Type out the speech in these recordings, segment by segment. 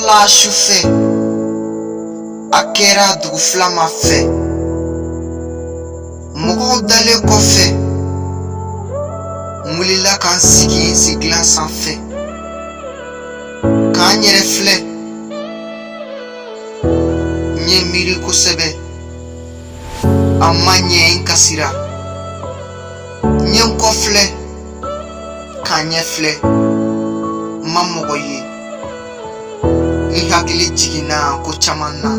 la sufɛ a kɛra dugu filama fɛ mɔgɔw dalen kɔfɛ n wulila k'an sigi sigilan sanfɛ k'an yɛrɛ filɛ n ye miiri kosɛbɛ a ma ɲɛ n kasira n ye n kɔfilɛ k'an ɲɛ filɛ n ma mɔgɔ ye n hakili jiginna ko caman na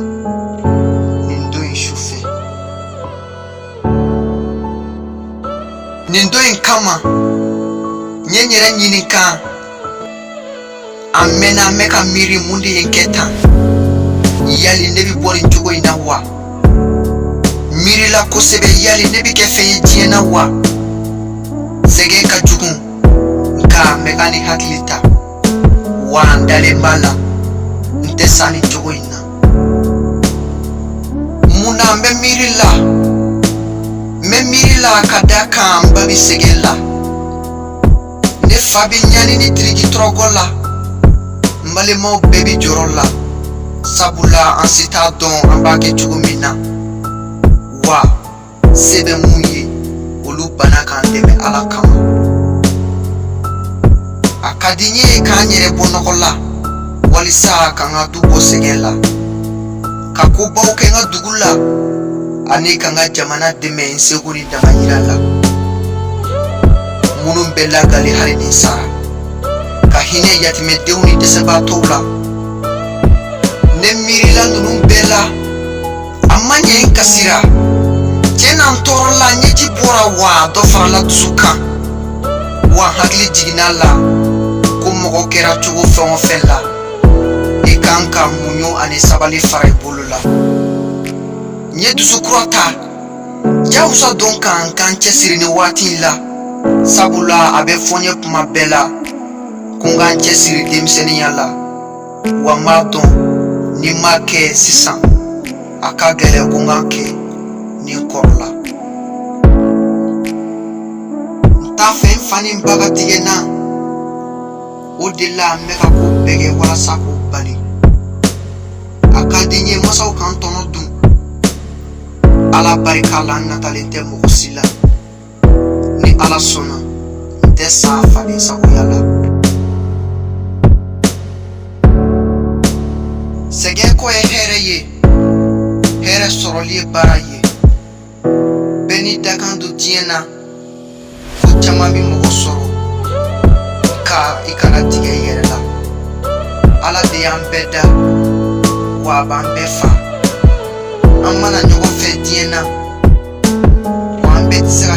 nin don in sufɛ nin don in kama n ye n yɛrɛ ɲininka a mɛnna n bɛ ka miiri mun de ye n kɛ tan yali ne bi bɔ nin cogo in na wa miirila kosɛbɛ yali ne bi kɛ fɛn ye diɲɛ na wa sɛgɛn ka jugu nka n bɛ ka nin hakili ta wa n dalen b'a la n tɛ sa nin cogo in na mun na n bɛ miiri la n bɛ miiri la ka da kan n ba bi sɛgɛn la ne fa bi ɲani ni tiriki tɔrɔgɔ la n balimaw bɛɛ bi jɔrɔ la sabula an si t'a dɔn an b'a kɛ cogo min na wa se bɛ mun ye olu bana k'an dɛmɛ ala kama a ka di n ye k'an yɛrɛ bɔ nɔgɔ la walisa k'an ka du bɔ sɛgɛn la ka kobaw kɛ n ka dugu la ani k'an ka jamana dɛmɛ n seko ni damayira la minnu bɛ lagali hali ni sara ka hinɛ yatimɛdenw ni dɛsɛbaatɔw la ne miirila ninnu bɛɛ la a ma ɲɛ n kasira tiɲɛna n tɔɔrɔla ɲɛji bɔra wa dɔ farala dusu kan wa n hakili jiginna la ko mɔgɔ kɛra cogo fɛn o fɛn la i kan ka muɲu ani sabali fara i bolo la n ye dusukura ta jakusa dɔn kan k'an cɛsiri nin waati in la sabula a bɛ fɔ n ye kuma bɛɛ la ko n k'an cɛsiri denmisɛnniya la wa n b'a dɔn ni n m'a kɛ sisan a ka gɛlɛn ko n k'a kɛ ni n kɔrɔla n t'a fɛ n fa ni n ba ka tigɛ n na o de la n bɛ ka ko bɛɛ kɛ walasa k'o bali a ka di n ye masaw k'an tɔnɔ dun ala barika la n natalen tɛ mɔgɔ si la ni ala sɔnna n tɛ sa faden sagoya la sɛgɛn ko ye hɛrɛ ye hɛrɛ sɔrɔli ye baara ye bɛɛ ni dakan don diɲɛ na ko caman bi mɔgɔ sɔrɔ ka i kana tigɛ i yɛrɛ la ala de y'an bɛɛ da wa a b'an bɛɛ fa an mana ɲɔgɔn fɛ diɲɛ na wa an bɛɛ tɛ se ka